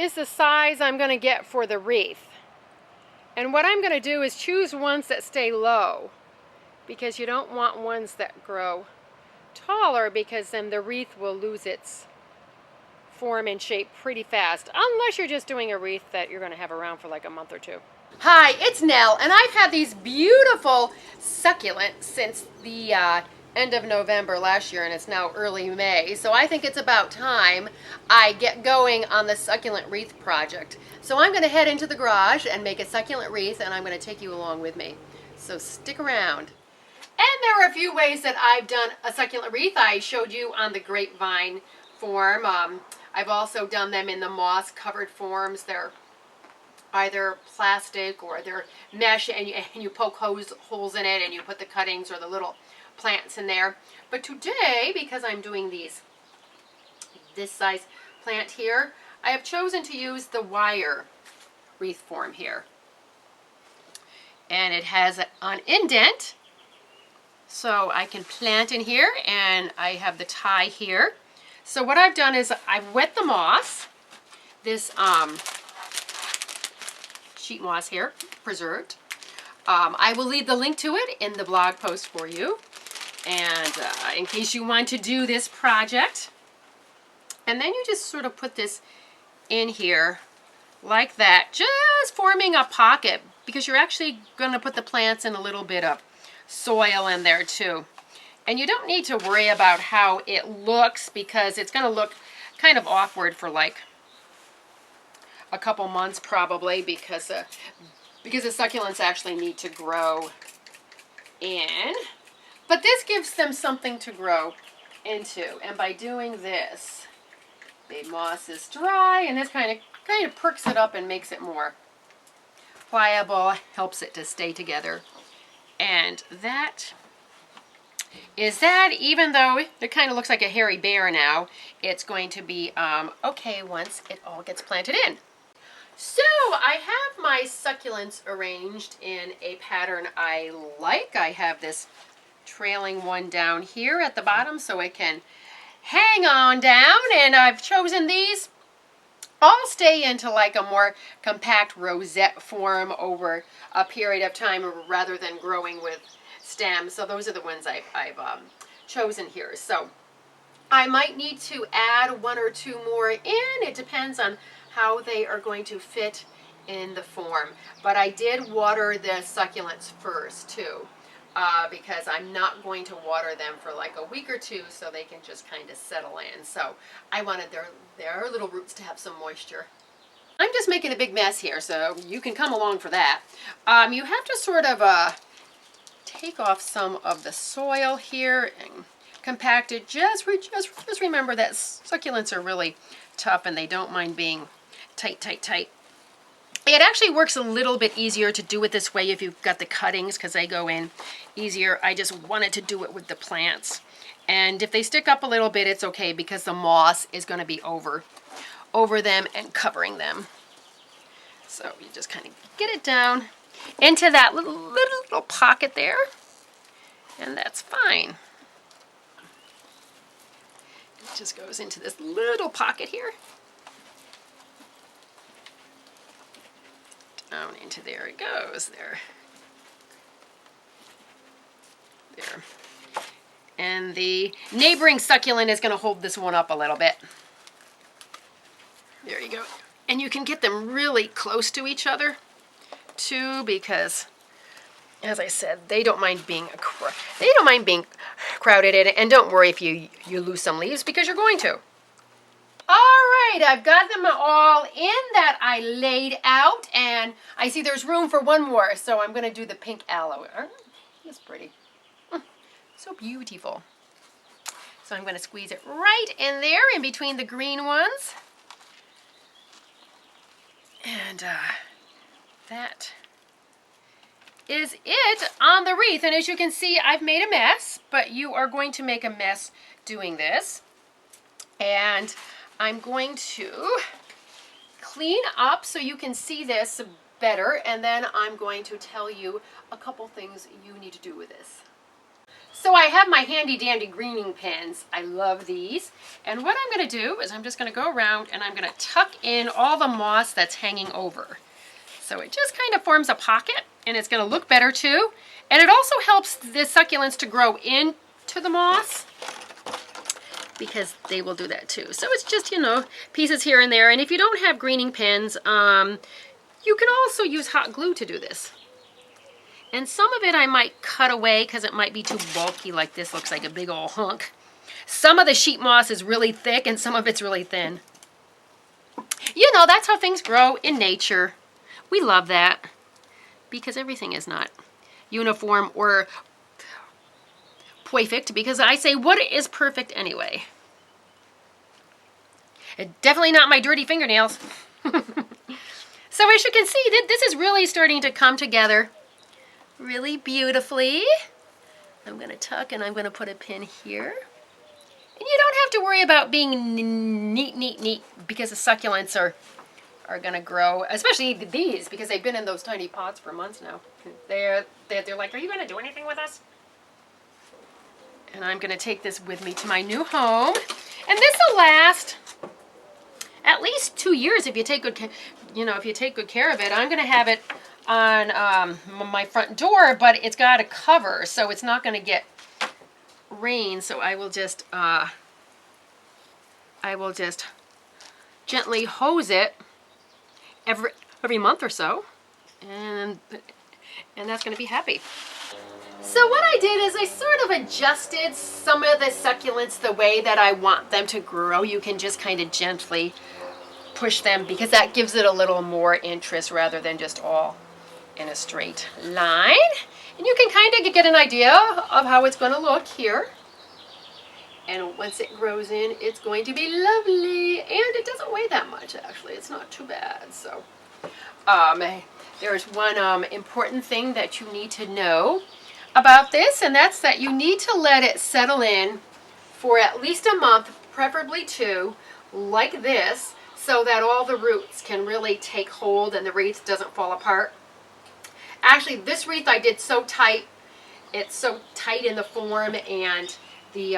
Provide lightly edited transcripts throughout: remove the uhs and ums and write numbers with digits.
is the size I'm going to get for the wreath. And what I'm going to do is choose ones that stay low, because you don't want ones that grow taller, because then the wreath will lose its form and shape pretty fast, unless you're just doing a wreath that you're going to have around for like a month or two. Hi, it's Nell, and I've had these beautiful succulents since the end of November last year, and it's now early May, so I think it's about time I get going on the succulent wreath project. So I'm going to head into the garage and make a succulent wreath, and I'm going to take you along with me. So stick around. And there are a few ways that I've done a succulent wreath. I showed you on the grapevine form. I've also done them in the moss-covered forms. They're either plastic or they're mesh, and you poke holes in it, and you put the cuttings or the little plants in there. But today, because I'm doing this size plant here, I have chosen to use the wire wreath form here. And it has an indent, so I can plant in here, and I have the tie here. So what I've done is I've wet the moss, this sheet moss here, preserved. I will leave the link to it in the blog post for you, and in case you want to do this project. And then you just sort of put this in here like that, just forming a pocket, because you're actually going to put the plants in a little bit of soil in there too. And you don't need to worry about how it looks, because it's going to look kind of awkward for like a couple months probably, because the succulents actually need to grow in. But this gives them something to grow into, and by doing this, the moss is dry, and this kind of perks it up and makes it more pliable, helps it to stay together. And that is that. Even though it kind of looks like a hairy bear now, it's going to be okay once it all gets planted in. So I have my succulents arranged in a pattern I like. I have this trailing one down here at the bottom so it can hang on down, and I've chosen these all stay into like a more compact rosette form over a period of time rather than growing with stems. So those are the ones I've chosen here. So I might need to add one or two more in. It depends on how they are going to fit in the form. But I did water the succulents first too, because I'm not going to water them for like a week or two, so they can just kind of settle in. So I wanted their little roots to have some moisture. I'm just making a big mess here, so you can come along for that. You have to sort of take off some of the soil here and compact it. Just remember that succulents are really tough, and they don't mind being tight. It actually works a little bit easier to do it this way if you've got the cuttings, because they go in easier. I just wanted to do it with the plants. And if they stick up a little bit, it's okay, because the moss is going to be over them and covering them. So you just kind of get it down into that little pocket there, and that's fine. It just goes into this little pocket here. Down into there it goes, there. And the neighboring succulent is going to hold this one up a little bit. There you go. And you can get them really close to each other too, because, as I said, they don't mind being crowded in it. And don't worry if you lose some leaves, because you're going to. All right, I've got them all in that I laid out, and I see there's room for one more, so I'm going to do the pink aloe. It's pretty. So beautiful. So I'm going to squeeze it right in there in between the green ones. And that is it on the wreath. And as you can see, I've made a mess, but you are going to make a mess doing this. And I'm going to clean up so you can see this better, and then I'm going to tell you a couple things you need to do with this. So I have my handy dandy greening pins. I love these. And what I'm going to do is I'm just going to go around and I'm going to tuck in all the moss that's hanging over. So it just kind of forms a pocket, and it's going to look better too. And it also helps the succulents to grow into the moss, because they will do that too. So it's just, you know, pieces here and there. And if you don't have greening pins, you can also use hot glue to do this. And some of it I might cut away because it might be too bulky, like this looks like a big old hunk. Some of the sheet moss is really thick and some of it's really thin. You know, that's how things grow in nature. We love that because everything is not uniform or perfect, because I say, what is perfect anyway? Definitely not my dirty fingernails. So as you can see, this is really starting to come together really beautifully. I'm going to tuck and I'm going to put a pin here. And you don't have to worry about being neat, because the succulents are going to grow, especially these, because they've been in those tiny pots for months now. They're like, are you going to do anything with us? And I'm going to take this with me to my new home. And this will last at least 2 years if you take good, if you take good care of it. I'm going to have it on my front door, but it's got a cover, so it's not going to get rain. So I will just gently hose it every month or so, and that's going to be happy. So what I did is I sort of adjusted some of the succulents the way that I want them to grow. You can just kind of gently push them because that gives it a little more interest rather than just all in a straight line. And you can kind of get an idea of how it's going to look here. And once it grows in, it's going to be lovely. And it doesn't weigh that much, actually. It's not too bad. So there's one important thing that you need to know about this, and that's that you need to let it settle in for at least a month, preferably 2, like this, so that all the roots can really take hold and the wreath doesn't fall apart. Actually, this wreath I did so tight, it's so tight in the form, and the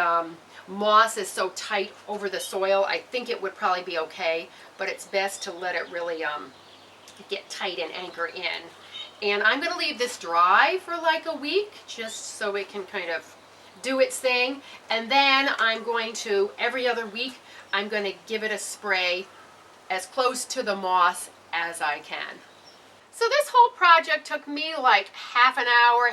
moss is so tight over the soil, I think it would probably be okay, but it's best to let it really get tight and anchor in. And I'm going to leave this dry for like a week just so it can kind of do its thing. And then I'm going to, every other week, I'm going to give it a spray as close to the moss as I can. So this whole project took me like half an hour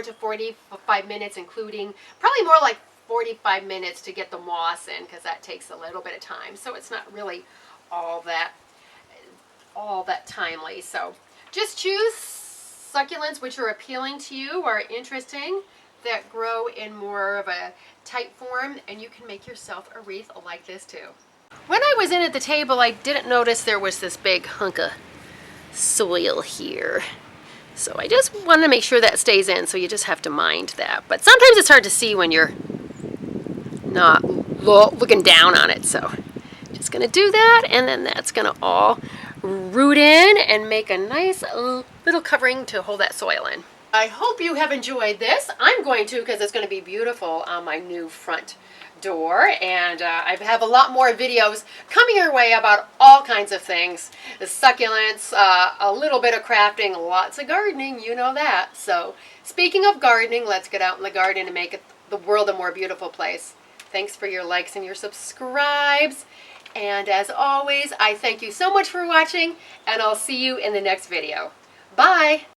to 45 minutes, including probably more like 45 minutes to get the moss in, because that takes a little bit of time. So it's not really all that timely. So just choose succulents which are appealing to you or interesting, that grow in more of a tight form, and you can make yourself a wreath like this too. When I was in at the table, I didn't notice there was this big hunk of soil here. So I just want to make sure that stays in, so you just have to mind that. But sometimes it's hard to see when you're not looking down on it. So just going to do that, and then that's going to all root in and make a nice little covering to hold that soil in. I hope you have enjoyed this. I'm going to, because it's going to be beautiful on my new front door, and I have a lot more videos coming your way about all kinds of things. The succulents, a little bit of crafting, lots of gardening, you know that. So speaking of gardening, let's get out in the garden and make the world a more beautiful place. Thanks for your likes and your subscribes. And as always, I thank you so much for watching, and I'll see you in the next video. Bye!